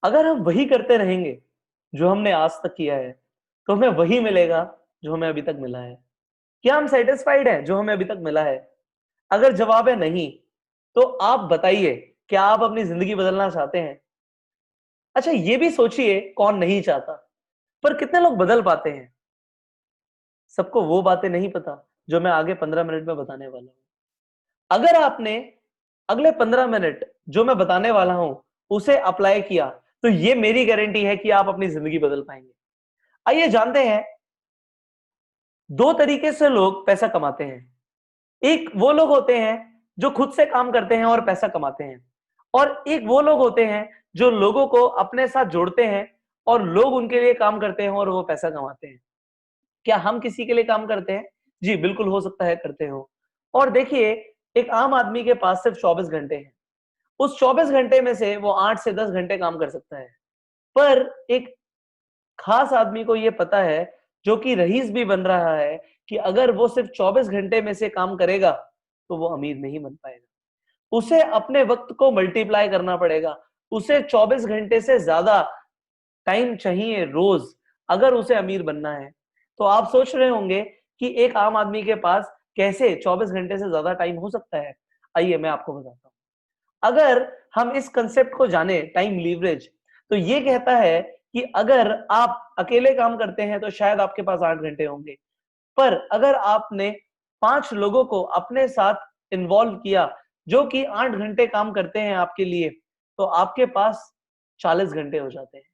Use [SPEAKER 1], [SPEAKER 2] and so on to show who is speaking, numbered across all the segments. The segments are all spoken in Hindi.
[SPEAKER 1] अगर हम वही करते रहेंगे जो हमने आज तक किया है, तो हमें वही मिलेगा जो हमें अभी तक मिला है। क्या हम सैटिस्फाइड हैं जो हमें अभी तक मिला है? अगर जवाब है नहीं, तो आप बताइए, क्या आप अपनी जिंदगी बदलना चाहते हैं? अच्छा, ये भी सोचिए कौन नहीं चाहता, पर कितने लोग बदल पाते हैं? सबको वो बातें नहीं पता जो मैं आगे 15 मिनट में बताने वाला हूं। अगर आपने अगले 15 मिनट जो मैं बताने वाला हूं उसे अप्लाई किया, तो ये मेरी गारंटी है कि आप अपनी जिंदगी बदल पाएंगे। आइए जानते हैं, दो तरीके से लोग पैसा कमाते हैं। एक वो लोग होते हैं जो खुद से काम करते हैं और पैसा कमाते हैं, और एक वो लोग होते हैं जो लोगों को अपने साथ जोड़ते हैं और लोग उनके लिए काम करते हैं और वो पैसा कमाते हैं। क्या हम किसी के लिए काम करते हैं? जी बिल्कुल, हो सकता है करते हो। और देखिए, एक आम आदमी के पास सिर्फ 24 घंटे हैं। उस 24 घंटे में से वो 8 से 10 घंटे काम कर सकता है। पर एक खास आदमी को ये पता है, जो कि रईस भी बन रहा है, कि अगर वो सिर्फ 24 घंटे में से काम करेगा तो वो अमीर नहीं बन पाएगा। उसे अपने वक्त को मल्टीप्लाई करना पड़ेगा। उसे 24 घंटे से ज्यादा टाइम चाहिए रोज, अगर उसे अमीर बनना है। तो आप सोच रहे होंगे कि एक आम आदमी के पास कैसे 24 घंटे से ज्यादा टाइम हो सकता है। आइए मैं आपको बताता हूं। अगर हम इस कंसेप्ट को जाने, टाइम लीवरेज, तो ये कहता है कि अगर आप अकेले काम करते हैं तो शायद आपके पास 8 घंटे होंगे, पर अगर आपने 5 लोगों को अपने साथ इन्वॉल्व किया जो कि 8 घंटे काम करते हैं आपके लिए, तो आपके पास 40 घंटे हो जाते हैं।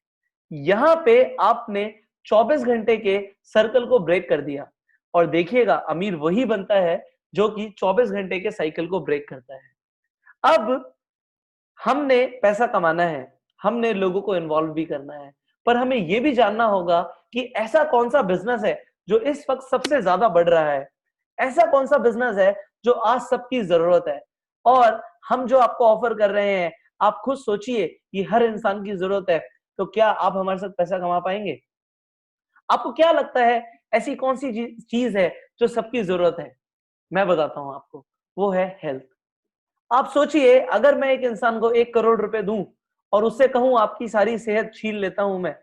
[SPEAKER 1] यहां पे आपने 24 घंटे के सर्कल को ब्रेक कर दिया, और देखिएगा अमीर वही बनता है जो कि 24 घंटे के साइकिल को ब्रेक करता है। अब हमने पैसा कमाना है, हमने लोगों को इन्वॉल्व भी करना है, पर हमें यह भी जानना होगा कि ऐसा कौन सा बिजनेस है जो इस वक्त सबसे ज्यादा बढ़ रहा है। ऐसा कौन सा बिजनेस है जो आज सबकी जरूरत है, और हम जो आपको ऑफर कर रहे हैं, आप खुद सोचिए कि हर इंसान की जरूरत है। तो क्या आप हमारे साथ पैसा कमा पाएंगे? आपको क्या लगता है, ऐसी कौन सी चीज है जो सबकी जरूरत है? मैं बताता हूं आपको, वो है हेल्थ। आप सोचिए, अगर मैं एक इंसान को 1 करोड़ रुपए दूं और उससे कहूं आपकी सारी सेहत छीन लेता हूं मैं,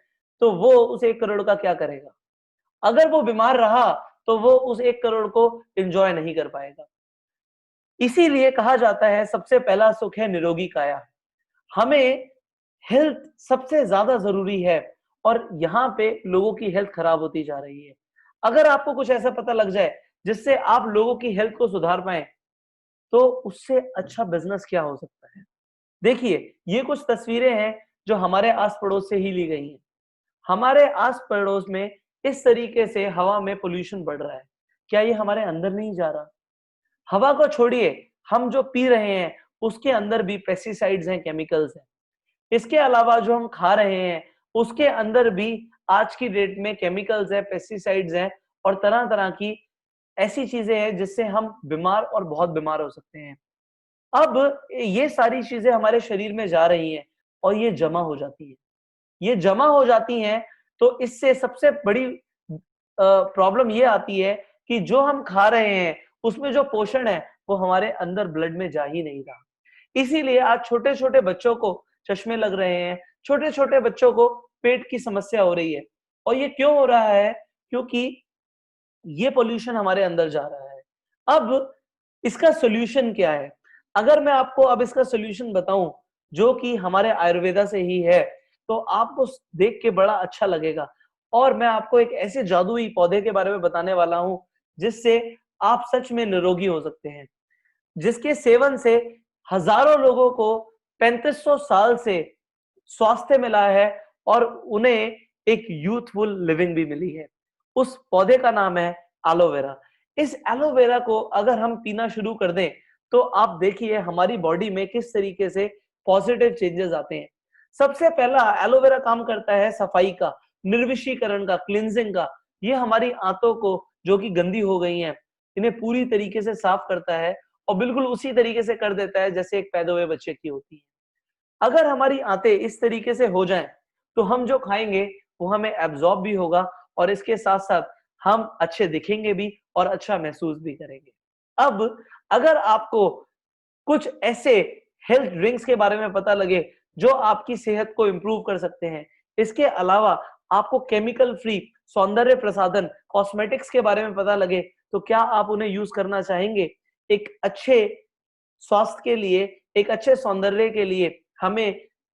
[SPEAKER 1] तो वो उस 1 करोड़ का क्या करेगा? अगर वो बीमार रहा तो वो उस 1 करोड़ को एंजॉय नहीं कर पाएगा। इसीलिए कहा जाता है सबसे पहला सुख है निरोगी काया। हमें हेल्थ सबसे ज्यादा जरूरी है, और यहाँ पे लोगों की हेल्थ खराब होती जा रही है। अगर आपको कुछ ऐसा पता लग जाए जिससे आप लोगों की हेल्थ को सुधार पाए, तो उससे अच्छा बिजनेस क्या हो सकता है? देखिए, ये कुछ तस्वीरें हैं जो हमारे आस पड़ोस से ही ली गई हैं। हमारे आस पड़ोस में इस तरीके से हवा में पोल्यूशन बढ़ रहा है। क्या ये हमारे अंदर नहीं जा रहा? हवा को छोड़िए, हम जो पी रहे हैं उसके अंदर भी पेस्टिसाइड्स हैं, केमिकल्स हैं। इसके अलावा जो हम खा रहे हैं उसके अंदर भी आज की डेट में केमिकल्स है, पेस्टिसाइड्स हैं, और तरह तरह की ऐसी चीजें हैं जिससे हम बीमार और बहुत बीमार हो सकते हैं। अब ये सारी चीजें हमारे शरीर में जा रही हैं और ये जमा हो जाती है। ये जमा हो जाती हैं, तो इससे सबसे बड़ी प्रॉब्लम ये आती है कि जो हम खा रहे हैं उसमें जो पोषण है वो हमारे अंदर ब्लड में जा ही नहीं रहा। इसीलिए आज छोटे छोटे बच्चों को चश्मे लग रहे हैं, छोटे छोटे बच्चों को पेट की समस्या हो रही है। और ये क्यों हो रहा है? क्योंकि ये पोल्यूशन हमारे अंदर जा रहा है। अब इसका सॉल्यूशन क्या है? अगर मैं आपको अब इसका सॉल्यूशन बताऊं जो कि हमारे आयुर्वेदा से ही है, तो आपको देख के बड़ा अच्छा लगेगा। और मैं आपको एक ऐसे जादुई पौधे के बारे में बताने वाला हूं जिससे आप सच में निरोगी हो सकते हैं, जिसके सेवन से हजारों लोगों को 3500 साल से स्वास्थ्य मिला है और उन्हें एक यूथफुल लिविंग भी मिली है। उस पौधे का नाम है एलोवेरा। इस एलोवेरा को अगर हम पीना शुरू कर दें, तो आप देखिए हमारी बॉडी में किस तरीके से पॉजिटिव चेंजेस आते हैं। सबसे पहला एलोवेरा काम करता है सफाई का, निर्विषीकरण का, क्लिनजिंग का। ये हमारी आंतों को जो कि गंदी हो गई हैं, इन्हें पूरी तरीके से साफ करता है, और बिल्कुल उसी तरीके से कर देता है जैसे एक पैदा हुए बच्चे की होती है। अगर हमारी आंतें इस तरीके से हो जाएं, तो हम जो खाएंगे वो हमें एब्जॉर्ब भी होगा, और इसके साथ साथ हम अच्छे दिखेंगे भी और अच्छा महसूस भी करेंगे। अब अगर आपको कुछ ऐसे हेल्थ ड्रिंक्स के बारे में पता लगे जो आपकी सेहत को इंप्रूव कर सकते हैं। इसके अलावा आपको केमिकल फ्री सौंदर्य प्रसाधन कॉस्मेटिक्स के बारे में पता लगे तो क्या आप उन्हें यूज करना चाहेंगे? एक अच्छे स्वास्थ्य के लिए, एक अच्छे सौंदर्य के लिए हमें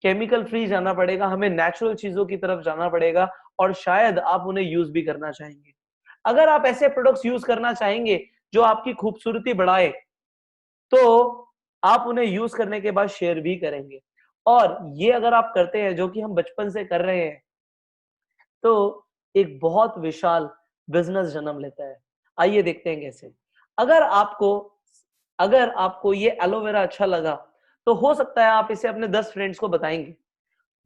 [SPEAKER 1] केमिकल फ्री जाना पड़ेगा, हमें नेचुरल चीजों की तरफ जाना पड़ेगा और शायद आप उन्हें यूज भी करना चाहेंगे। अगर आप ऐसे प्रोडक्ट्स यूज करना चाहेंगे जो आपकी खूबसूरती बढ़ाए, तो आप उन्हें यूज करने के बाद शेयर भी करेंगे। और ये अगर आप करते हैं, जो कि हम बचपन से कर रहे हैं, तो एक बहुत विशाल बिजनेस जन्म लेता है। आइए देखते हैं कैसे। अगर आपको अगर आपको ये एलोवेरा अच्छा लगा, तो हो सकता है आप इसे अपने 10 फ्रेंड्स को बताएंगे।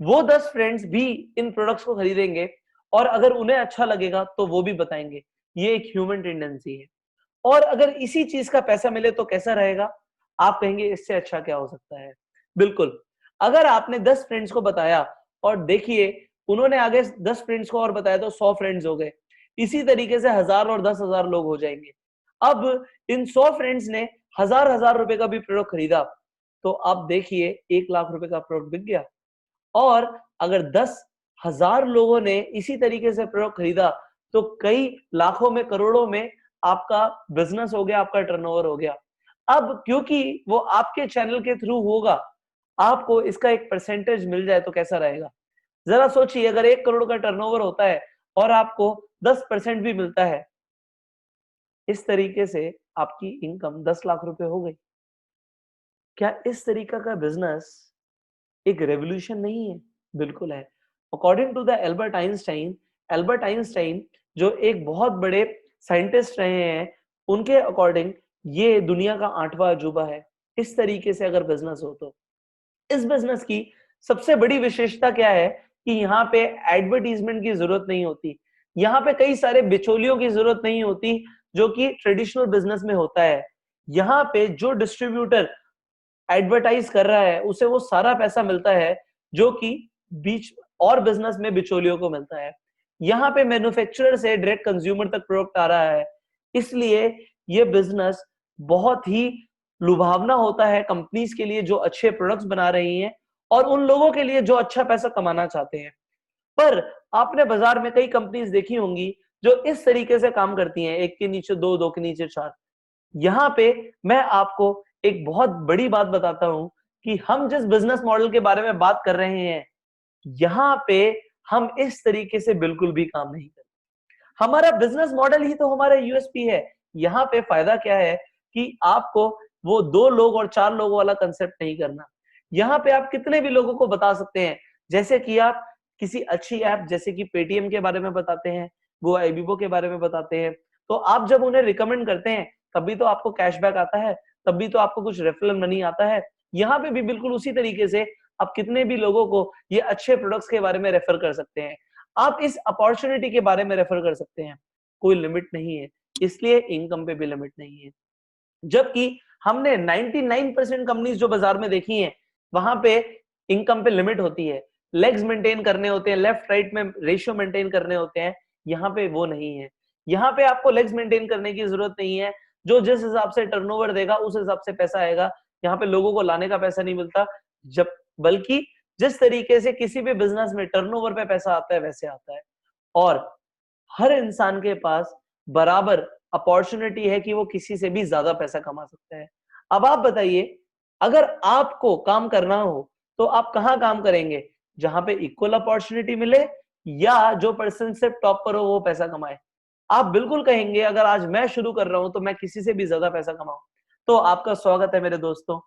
[SPEAKER 1] वो 10 फ्रेंड्स भी इन प्रोडक्ट्स को खरीदेंगे और अगर उन्हें अच्छा लगेगा तो वो भी बताएंगे। ये एक ह्यूमन टेंडेंसी है। और अगर इसी चीज का पैसा मिले तो कैसा रहेगा? आप कहेंगे इससे अच्छा क्या हो सकता है? बिल्कुल। अगर आपने 10 फ्रेंड्स को बताया और देखिए उन्होंने आगे 10 फ्रेंड्स को और बताया तो 100 फ्रेंड्स हो गए। इसी तरीके से 1000 और 10,000 लोग हो जाएंगे। अब इन 100 फ्रेंड्स ने हजार-हजार रुपए का भी प्रोडक्ट खरीदा, तो आप देखिए 1 लाख रुपए का प्रोडक्ट बिक गया। और अगर 10,000 लोगों ने इसी तरीके से प्रोडक्ट खरीदा, तो कई लाखों में, करोड़ों में आपका बिजनेस हो गया, आपका टर्नओवर हो गया। अब क्योंकि वो आपके चैनल के थ्रू होगा, आपको इसका एक परसेंटेज मिल जाए तो कैसा रहेगा? जरा सोचिए, अगर 1 करोड़ का टर्नओवर होता है और आपको 10% भी मिलता है, इस तरीके से आपकी इनकम 10 लाख रुपए हो गई। क्या इस तरीका का बिजनेस एक रेवोल्यूशन नहीं है? बिल्कुल है। According to the Albert Einstein जो एक बहुत बड़े साइंटिस्ट रहे हैं, उनके अकॉर्डिंग ये दुनिया का 8वां अजूबा है। इस तरीके से अगर बिजनेस हो तो इस बिजनेस की सबसे बड़ी विशेषता क्या है कि यहाँ पे एडवर्टीजमेंट की जरूरत नहीं होती। यहाँ पे कई सारे बिचौलियों की जरूरत नहीं होती, जो कि ट्रेडिशनल बिजनेस में होता है। यहाँ पे जो डिस्ट्रीब्यूटर एडवर्टाइज कर रहा है, उसे वो सारा पैसा मिलता है जो कि बीच और बिजनेस में बिचौलियों को मिलता है। यहाँ पे मैन्युफैक्चरर से डायरेक्ट कंज्यूमर तक प्रोडक्ट आ रहा है। इसलिए ये बिजनेस बहुत ही लुभावना होता है कंपनीज के लिए जो अच्छे प्रोडक्ट्स बना रही हैं और उन लोगों के लिए जो अच्छा पैसा कमाना चाहते हैं। पर आपने बाजार में कई कंपनीज देखी होंगी जो इस तरीके से काम करती हैं, एक के नीचे दो, दो के नीचे चार। यहाँ पे मैं आपको एक बहुत बड़ी बात बताता हूं कि हम जिस बिजनेस मॉडल के बारे में बात कर रहे हैं, यहाँ पे हम इस तरीके से बिल्कुल भी काम नहीं करते। हमारा बिजनेस मॉडल ही तो हमारा यूएसपी है। यहाँ पे फायदा क्या है कि आपको वो 2 लोग और 4 लोगों वाला कंसेप्ट नहीं करना। यहाँ पे आप कितने भी लोगों को बता सकते हैं, जैसे कि आप किसी अच्छी ऐप जैसे कि पेटीएम के बारे में बताते हैं, गो आईबीबो के बारे में बताते हैं, तो आप जब उन्हें रिकमेंड करते हैं तभी तो आपको कैशबैक आता है, तभी तो आपको कुछ रेफरल मनी आता है। यहाँ पे भी बिल्कुल उसी तरीके से आप कितने भी लोगों को ये अच्छे प्रोडक्ट्स के बारे में रेफर कर सकते हैं। आप इस अपॉर्चुनिटी के बारे में रेफर कर सकते हैं। कोई लिमिट नहीं है, इसलिए इनकम पे भी लिमिट नहीं है। जबकि हमने 99% कंपनीज जो बाजार में देखी हैं, वहां पे इनकम पे लिमिट होती है, लेग्स मेंटेन करने होते हैं, लेफ्ट राइट में रेशियो मेंटेन करने होते हैं। यहाँ पे वो नहीं है। यहाँ पे आपको लेग्स मेंटेन करने की जरूरत नहीं है। जो जिस हिसाब से टर्नओवर देगा उस हिसाब से पैसा आएगा। यहाँ पे लोगों को लाने का पैसा नहीं मिलता, जब बल्कि जिस तरीके से किसी भी बिजनेस में टर्नओवर पे पैसा आता है वैसे आता है। और हर इंसान के पास बराबर अपॉर्चुनिटी है कि वो किसी से भी ज्यादा पैसा कमा सकता है। अब आप बताइए, अगर आपको काम करना हो तो आप कहाँ काम करेंगे? जहां पे इक्वल अपॉर्चुनिटी मिले या जो पर्सन से टॉप पर हो वो पैसा कमाए? आप बिल्कुल कहेंगे अगर आज मैं शुरू कर रहा हूं तो मैं किसी से भी ज्यादा पैसा कमाऊं। तो आपका स्वागत है मेरे दोस्तों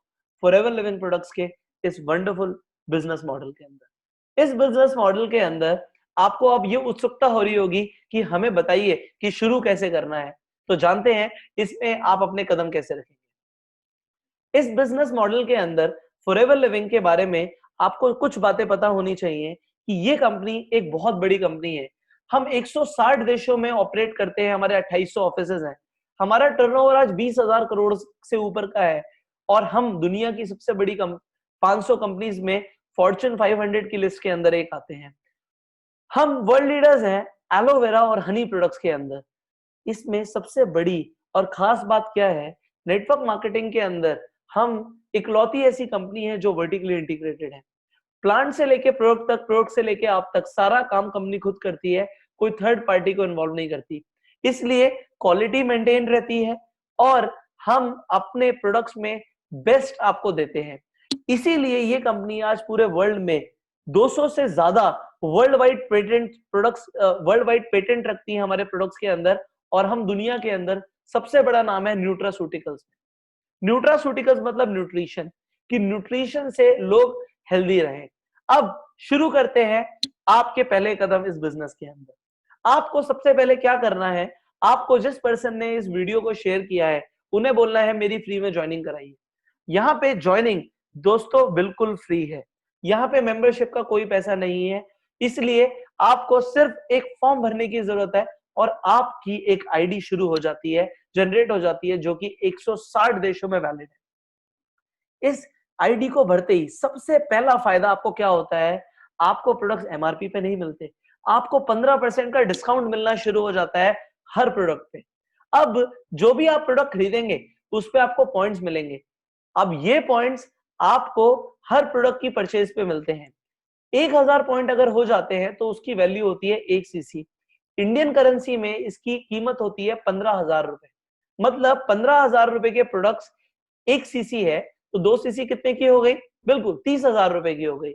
[SPEAKER 1] फॉरएवर लिविंग प्रोडक्ट्स के इस वंडरफुल बिजनेस मॉडल के अंदर। इस बिजनेस मॉडल के अंदर आपको अब ये उत्सुकता हो रही होगी कि हमें बताइए कि शुरू कैसे करना है। तो जानते हैं इसमें आप अपने कदम कैसे रखेंगे। इस बिजनेस मॉडल के अंदर फॉरएवर लिविंग के बारे में आपको कुछ बातें पता होनी चाहिए कि ये कंपनी एक बहुत बड़ी कंपनी है। हम 160 देशों में ऑपरेट करते हैं, हमारे 2800 ऑफिसेज हैं। हमारा टर्नओवर आज 20,000 करोड़ से ऊपर का है और हम दुनिया की सबसे बड़ी 500 कंपनीज में फॉर्च्यून 500 की लिस्ट के अंदर एक आते हैं। हम वर्ल्ड लीडर्स हैं एलोवेरा और हनी प्रोडक्ट्स के अंदर। इसमें सबसे बड़ी और खास बात क्या है, नेटवर्क मार्केटिंग के अंदर हम इकलौती ऐसी कंपनी है जो वर्टिकली इंटीग्रेटेड है। प्लांट से लेके प्रोडक्ट तक, प्रोडक्ट से लेके आप तक, सारा काम कंपनी खुद करती है, कोई थर्ड पार्टी को इन्वॉल्व नहीं करती। इसलिए क्वालिटी मेंटेन रहती है और हम अपने प्रोडक्ट्स में बेस्ट आपको देते हैं। इसीलिए ये कंपनी आज पूरे वर्ल्ड में 200 से ज्यादा वर्ल्ड वाइड पेटेंट रखती है हमारे प्रोडक्ट्स के अंदर, और हम दुनिया के अंदर सबसे बड़ा नाम है न्यूट्रास्यूटिकल्स। न्यूट्रास्यूटिकल्स मतलब न्यूट्रिशन, कि न्यूट्रिशन से लोग हेल्दी रहे। अब शुरू करते हैं आपके पहले कदम इस बिजनेस के अंदर। आपको सबसे पहले क्या करना है, आपको जिस पर्सन ने इस वीडियो को शेयर किया है उन्हें बोलना है मेरी फ्री में ज्वाइनिंग कराइए। यहाँ पे ज्वाइनिंग दोस्तों बिल्कुल फ्री है, यहाँ पे मेंबरशिप का कोई पैसा नहीं है। इसलिए आपको सिर्फ एक फॉर्म भरने की जरूरत है और आपकी एक आईडी शुरू हो जाती है, जनरेट हो जाती है, जो कि 160 देशों में वैलिड है। इस आईडी को भरते ही सबसे पहला फायदा आपको क्या होता है, आपको प्रोडक्ट्स एमआरपी पे नहीं मिलते, आपको 15% का डिस्काउंट मिलना शुरू हो जाता है हर प्रोडक्ट पे। अब जो भी आप प्रोडक्ट खरीदेंगे उस पे आपको पॉइंट्स मिलेंगे। अब ये पॉइंट्स आपको हर प्रोडक्ट की परचेज पे मिलते हैं। 1000 पॉइंट अगर हो जाते हैं तो उसकी वैल्यू होती है 1 सीसी। इंडियन करेंसी में इसकी कीमत होती है 15,000 रुपए। मतलब 15,000 रुपए के प्रोडक्ट्स 1 सीसी है तो 2 सीसी कितने की हो गई, बिल्कुल 30,000 रुपए की हो गई।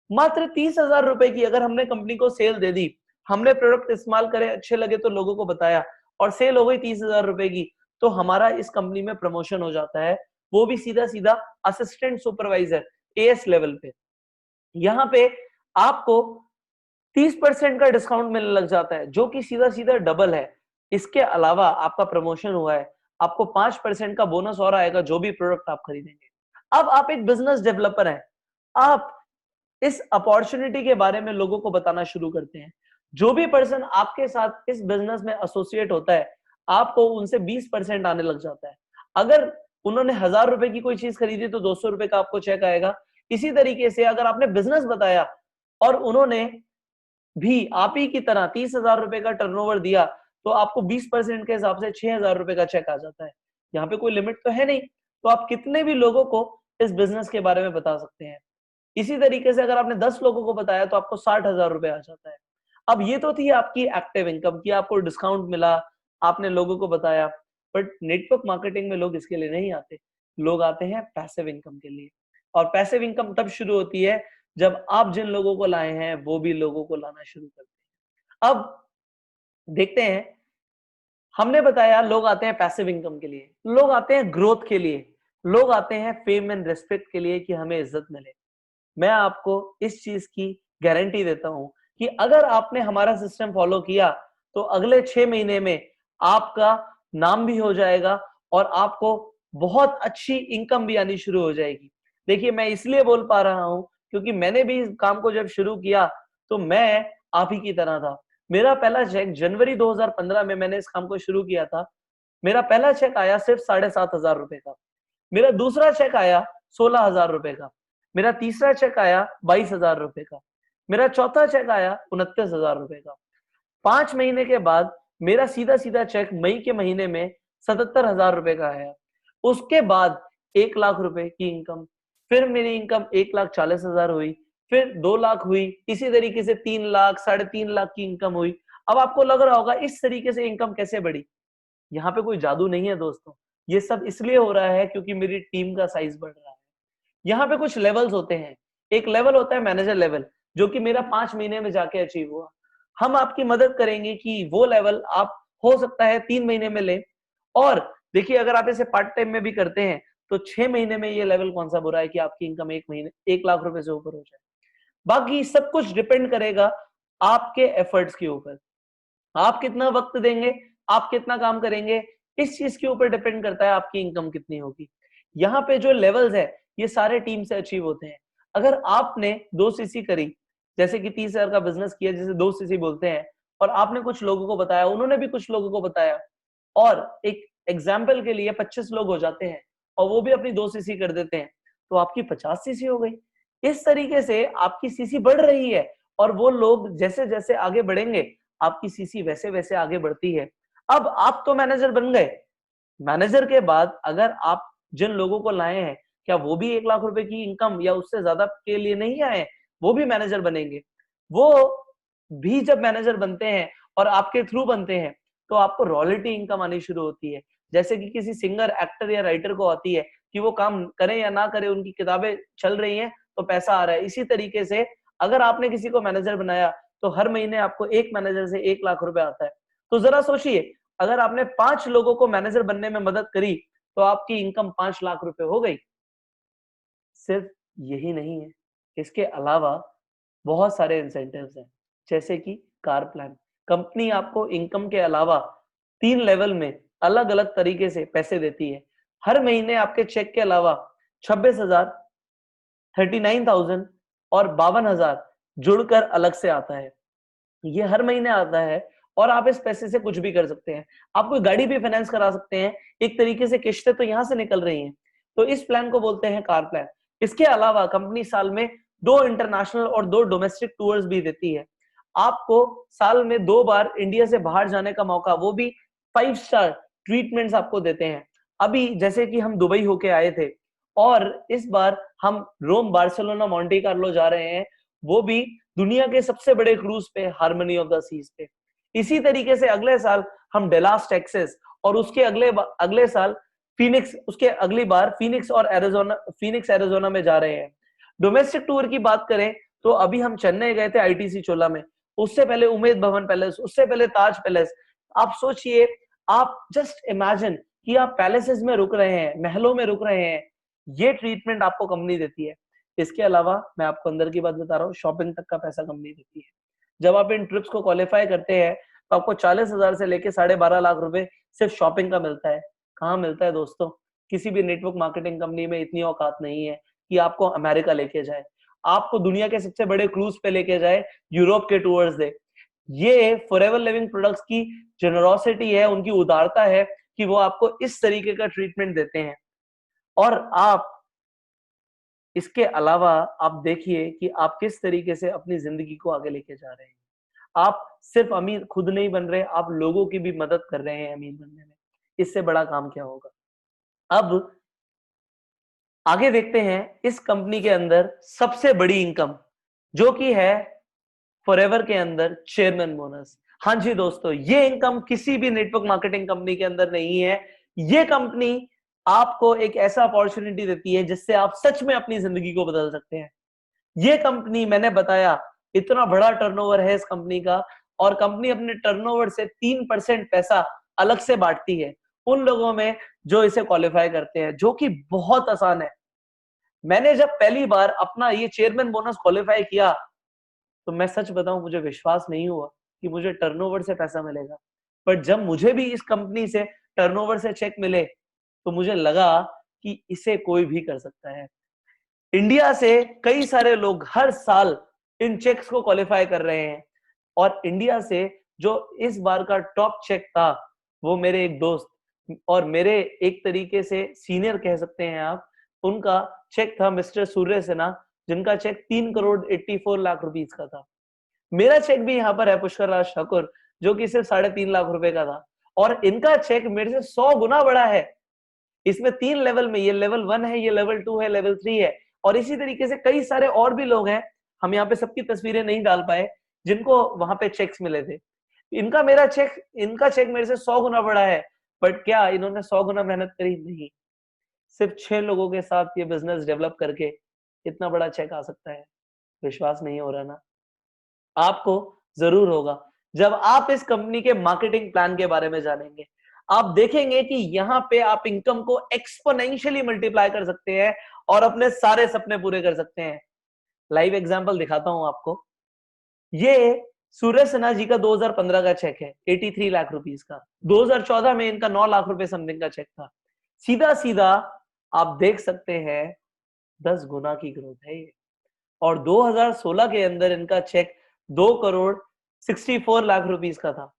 [SPEAKER 1] मात्र 30,000 रुपए की अगर हमने कंपनी को सेल दे दी, हमने प्रोडक्ट इस्तेमाल करे, अच्छे लगे तो लोगों को बताया और सेल हो गई 30,000 रुपए की, तो हमारा इस कंपनी में प्रमोशन हो जाता है, वो भी सीधा सीधा असिस्टेंट सुपरवाइजर एएस लेवल पे। यहाँ पे आपको 30% का डिस्काउंट मिलने लग जाता है, जो कि सीधा सीधा डबल है। इसके अलावा आपका प्रमोशन हुआ है, आपको 5% का बोनस और आएगा जो भी प्रोडक्ट आप खरीदेंगे। अब आप एक बिजनेस डेवलपर हैं, आप इस अपॉर्चुनिटी के बारे में लोगों को बताना शुरू करते हैं। जो भी पर्सन आपके साथ इस बिजनेस में एसोसिएट होता है, आपको उनसे 20% आने लग जाता है। अगर उन्होंने 1000 रुपए की कोई चीज खरीदी तो 200 रुपए का आपको चेक आएगा। इसी तरीके से अगर आपने बिजनेस बताया और उन्होंने भी आप ही की तरह 30,000 रुपए का टर्नओवर दिया, तो आपको 20% के हिसाब से 6,000 रुपए का चेक आ जाता है। यहाँ पे कोई लिमिट तो है नहीं, तो आप कितने भी लोगों को इस बिजनेस के बारे में बता सकते हैं। इसी तरीके से अगर आपने 10 लोगों को बताया तो आपको 60,000 रुपए आ जाता है। अब ये तो थी आपकी एक्टिव इनकम की, आपको डिस्काउंट मिला, आपने लोगों को बताया। बट नेटवर्क मार्केटिंग में लोग इसके लिए नहीं आते, लोग आते हैं पैसिव इनकम के लिए। और पैसिव इनकम तब शुरू होती है जब आप जिन लोगों को लाए हैं वो भी लोगों को लाना शुरू करते हैं। अब देखते हैं, हमने बताया लोग आते हैं पैसिव इनकम के लिए, लोग आते हैं ग्रोथ के लिए, लोग आते हैं फेम एंड रिस्पेक्ट के लिए कि हमें इज्जत मिले। मैं आपको इस चीज की गारंटी देता हूं कि अगर आपने हमारा सिस्टम फॉलो किया तो अगले 6 महीने में आपका नाम भी हो जाएगा और आपको बहुत अच्छी इनकम भी आनी शुरू हो जाएगी। देखिए, मैं इसलिए बोल पा रहा हूं क्योंकि मैंने भी इस काम को जब शुरू किया तो मैं आप ही की तरह था। मेरा पहला चेक जनवरी 2015 में मैंने इस काम को शुरू किया था। मेरा पहला चेक आया सिर्फ 7,500 रुपए का। मेरा दूसरा चेक आया 16,000 रुपए का। मेरा तीसरा चेक आया 22,000 रुपए का। मेरा चौथा चेक आया 29,000 रुपए का। 5 महीने के बाद मेरा सीधा सीधा चेक मई के महीने में 77,000 रुपए का आया। उसके बाद 1 लाख रुपए की इनकम, फिर मेरी इनकम 1,40,000 हुई, फिर 2 लाख हुई, इसी तरीके से 3 लाख, 3.5 लाख की इनकम हुई। अब आपको लग रहा होगा इस तरीके से इनकम कैसे बढ़ी? यहाँ पे कोई जादू नहीं है दोस्तों, ये सब इसलिए हो रहा है क्योंकि मेरी टीम का साइज बढ़ रहा है। यहाँ पे कुछ लेवल्स होते हैं। एक लेवल होता है मैनेजर लेवल, जो कि मेरा 5 महीने में जाके अचीव हुआ। हम आपकी मदद करेंगे कि वो लेवल आप हो सकता है 3 महीने में ले। और देखिए, अगर आप इसे पार्ट टाइम में भी करते हैं तो 6 महीने में ये लेवल कौन सा बुरा है कि आपकी इनकम 1 लाख रुपए से ऊपर हो जाए। बाकी सब कुछ डिपेंड करेगा आपके एफर्ट्स के ऊपर। आप कितना वक्त देंगे, आप कितना काम करेंगे, इस चीज के ऊपर डिपेंड करता है आपकी इनकम कितनी होगी। यहाँ पे जो लेवल्स है ये सारे टीम से अचीव होते हैं। अगर आपने 2 सीसी करी, जैसे कि 30,000 का बिजनेस किया जिसे 2 सीसी बोलते हैं, और आपने कुछ लोगों को बताया, उन्होंने भी कुछ लोगों को बताया, और एक एग्जाम्पल के लिए 25 लोग हो जाते हैं और वो भी अपनी 2 सीसी कर देते हैं, तो आपकी 50 सीसी हो गई। इस तरीके से आपकी सीसी बढ़ रही है और वो लोग जैसे जैसे आगे बढ़ेंगे आपकी सीसी वैसे वैसे आगे बढ़ती है। अब आप तो मैनेजर बन गए, मैनेजर के बाद अगर आप जिन लोगों को लाए हैं, क्या वो भी 1 लाख रुपए की इनकम या उससे ज्यादा के लिए नहीं आए? वो भी मैनेजर बनेंगे। वो भी जब मैनेजर बनते हैं और आपके थ्रू बनते हैं, तो आपको रॉयल्टी इनकम आनी शुरू होती है। जैसे कि किसी सिंगर, एक्टर या राइटर को आती है कि वो काम करें या ना करें, उनकी किताबें चल रही हैं तो पैसा आ रहा है। इसी तरीके से अगर आपने किसी को मैनेजर बनाया तो हर महीने आपको एक मैनेजर से 1 लाख रुपए आता है। तो जरा सोचिए, अगर आपने 5 लोगों को मैनेजर बनने में मदद करी तो आपकी इनकम 5 लाख रुपए हो गई। सिर्फ यही नहीं है, इसके अलावा बहुत सारे इंसेंटिव्स हैं, जैसे कि कार प्लान। कंपनी आपको इनकम के अलावा 3 लेवल में अलग-अलग तरीके से पैसे देती है। हर महीने आपके चेक के अलावा 26,000, 39,000 और 52,000 जुड़कर अलग से आता है। ये हर महीने आता है और आप इस पैसे से कुछ भी कर सकते हैं। आप कोई गाड़ी भी फाइनेंस करा सकते हैं। एक तरीके से किश्तें तो यहाँ से निकल रही हैं। तो इस प्लान को बोलते हैं कार प्लान। इसके अलावा कंपनी साल में 2 इंटरनेशनल और 2 डोमेस्टिक टूर्स भी देती है। आपको साल में 2 बार इंडिया से बाहर जाने का मौका, वो भी 5 स्टार ट्रीटमेंट्स आपको देते हैं। अभी जैसे कि हम दुबई होके आए थे और इस बार हम रोम, बार्सिलोना, मोंटे कार्लो जा रहे हैं, वो भी दुनिया के सबसे बड़े क्रूज पे, हार्मनी ऑफ द सीज पे। इसी तरीके से अगले साल हम डेलास टेक्सास और उसके अगले साल फीनिक्स, उसके अगली बार फीनिक्स और एरिजोना, फीनिक्स एरिजोना में जा रहे हैं। डोमेस्टिक टूर की बात करें तो अभी हम चेन्नई गए थे आईटीसी चोला में, उससे पहले उमेद भवन पैलेस, उससे पहले ताज पैलेस। आप सोचिए, आप जस्ट इमेजिन कि आप पैलेसेस में रुक रहे हैं, महलों में रुक रहे हैं। ये ट्रीटमेंट आपको कंपनी देती है। इसके अलावा मैं आपको अंदर की बात बता रहा हूँ, शॉपिंग तक का पैसा कंपनी देती है। जब आप इन ट्रिप्स को क्वालिफाई करते हैं तो आपको 40,000 से लेके 12.5 लाख रुपए सिर्फ शॉपिंग का मिलता है। कहाँ मिलता है दोस्तों? किसी भी नेटवर्क मार्केटिंग कंपनी में इतनी औकात नहीं है कि आपको अमेरिका लेके जाए, आपको दुनिया के सबसे बड़े क्रूज पे लेके जाए, यूरोप के टूर्स दे। ये फॉरएवर लिविंग प्रोडक्ट्स की जेनरोसिटी है, उनकी उदारता है कि वो आपको इस तरीके का ट्रीटमेंट देते हैं। और आप इसके अलावा आप देखिए कि आप किस तरीके से अपनी जिंदगी को आगे लेके जा रहे हैं। आप सिर्फ अमीर खुद नहीं बन रहे, आप लोगों की भी मदद कर रहे हैं अमीर बनने में। इससे बड़ा काम क्या होगा? अब आगे देखते हैं इस कंपनी के अंदर सबसे बड़ी इनकम, जो कि है फॉरएवर के अंदर चेयरमैन बोनस। हाँ जी दोस्तों, ये इनकम किसी भी नेटवर्क मार्केटिंग कंपनी के अंदर नहीं है। ये कंपनी आपको एक ऐसा अपॉर्चुनिटी देती है जिससे आप सच में अपनी जिंदगी को बदल सकते हैं। ये कंपनी, मैंने बताया, इतना बड़ा टर्नओवर है इस कंपनी का, और कंपनी अपने टर्नओवर से 3% पैसा अलग से बांटती है उन लोगों में जो इसे क्वालिफाई करते हैं, जो कि बहुत आसान है। मैंने जब पहली बार अपना ये चेयरमैन बोनस क्वालिफाई किया तो मैं सच बताऊं, मुझे विश्वास नहीं हुआ कि मुझे टर्नओवर से पैसा मिलेगा। पर जब मुझे भी इस कंपनी से टर्नओवर से चेक मिले तो मुझे लगा कि इसे कोई भी कर सकता है। इंडिया से कई सारे लोग हर साल इन चेक्स को क्वालिफाई कर रहे हैं, और इंडिया से जो इस बार का टॉप चेक था वो मेरे एक दोस्त और मेरे एक तरीके से सीनियर कह सकते हैं आप, उनका चेक था मिस्टर सूर्य सिन्हा, जिनका चेक 3 करोड़ 84 लाख रुपीस का था। मेरा चेक भी यहाँ पर है पुष्कर राज ठाकुर, जो कि सिर्फ 3.5 लाख रुपए का था, और इनका चेक मेरे से 100 गुना बड़ा है। इसमें 3 लेवल में, ये लेवल 1 है, ये लेवल 2 है, लेवल 3 है, और इसी तरीके से कई सारे और भी लोग हैं, हम यहाँ पे सबकी तस्वीरें नहीं डाल पाए, जिनको वहां पे चेक्स मिले थे। इनका चेक मेरे से 100 गुना बड़ा है। बट क्या इन्होंने 100 गुना मेहनत करी? नहीं। सिर्फ 6 लोगों के साथ ये बिजनेस डेवलप करके इतना बड़ा चेक आ सकता है। विश्वास नहीं हो रहा ना? आपको जरूर होगा जब आप इस कंपनी के मार्केटिंग प्लान के बारे में जानेंगे। आप देखेंगे कि यहाँ पे आप इनकम को एक्सपोनेंशियली मल्टीप्लाई कर सकते हैं और अपने सारे सपने पूरे कर सकते हैं। लाइव एग्जांपल दिखाता हूं आपको। ये सूर्य सिन्हा जी का 2015 का चेक है, 83 लाख रुपीस का। 2014 में इनका 9 लाख रुपए समथिंग का चेक था। सीधा सीधा आप देख सकते हैं 10 गुना की ग्रोथ है ये। और 2016 के अंदर इनका चेक 2 करोड़ 64 लाख रुपीस का था।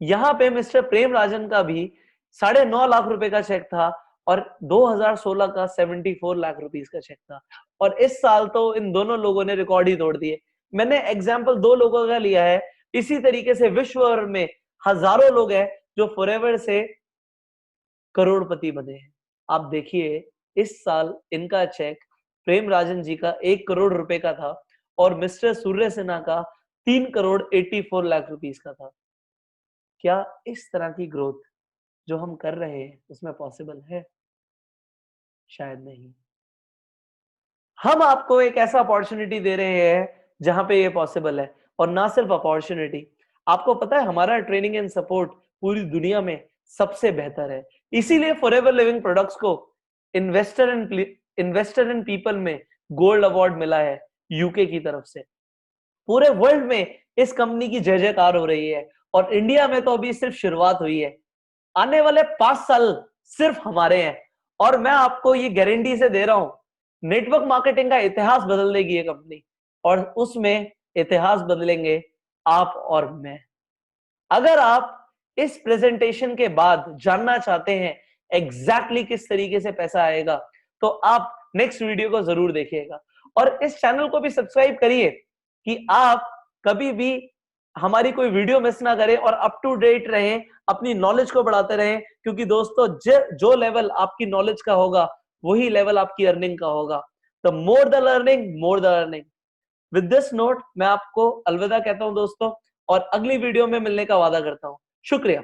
[SPEAKER 1] यहां पे मिस्टर प्रेम राजन का भी 9.5 लाख रुपए का चेक था, और 2016 का 74 लाख रुपीस का चेक था। और इस साल तो इन दोनों लोगों ने रिकॉर्ड ही तोड़ दिए। मैंने एग्जाम्पल 2 लोगों का लिया है, इसी तरीके से विश्व भर में हजारों लोग हैं जो फॉरएवर से करोड़पति बने हैं। आप देखिए, इस साल इनका चेक प्रेम राजन जी का 1 करोड़ रुपए का था, और मिस्टर सूर्य सिन्हा का 3,84,00,000 रुपीस का था। क्या इस तरह की ग्रोथ जो हम कर रहे हैं उसमें पॉसिबल है? शायद नहीं। हम आपको एक ऐसा अपॉर्चुनिटी दे रहे हैं जहां पे ये पॉसिबल है, और ना सिर्फ अपॉर्चुनिटी, आपको पता है हमारा ट्रेनिंग एंड सपोर्ट पूरी दुनिया में सबसे बेहतर है। इसीलिए फॉरएवर लिविंग प्रोडक्ट्स को इन्वेस्टर एंड पीपल में गोल्ड अवार्ड मिला है यूके की तरफ से। पूरे वर्ल्ड में इस कंपनी की जय जयकार हो रही है, और इंडिया में तो अभी सिर्फ शुरुआत हुई है। आने वाले 5 साल सिर्फ हमारे हैं, और मैं आपको ये गारंटी से दे रहा हूं, नेटवर्क मार्केटिंग का इतिहास बदल देगी ये कंपनी, और उसमें इतिहास बदलेंगे आप और मैं। अगर आप इस प्रेजेंटेशन के बाद जानना चाहते हैं एग्जैक्टली किस तरीके से पैसा आएगा, तो आप नेक्स्ट वीडियो को जरूर देखिएगा, और इस चैनल को भी सब्सक्राइब करिए कि आप कभी भी हमारी कोई वीडियो मिस ना करें और अप टू डेट रहें, अपनी नॉलेज को बढ़ाते रहें। क्योंकि दोस्तों जो लेवल आपकी नॉलेज का होगा वही लेवल आपकी अर्निंग का होगा। The more the learning, more the earning. With this note मैं आपको अलविदा कहता हूं दोस्तों, और अगली वीडियो में मिलने का वादा करता हूं। शुक्रिया।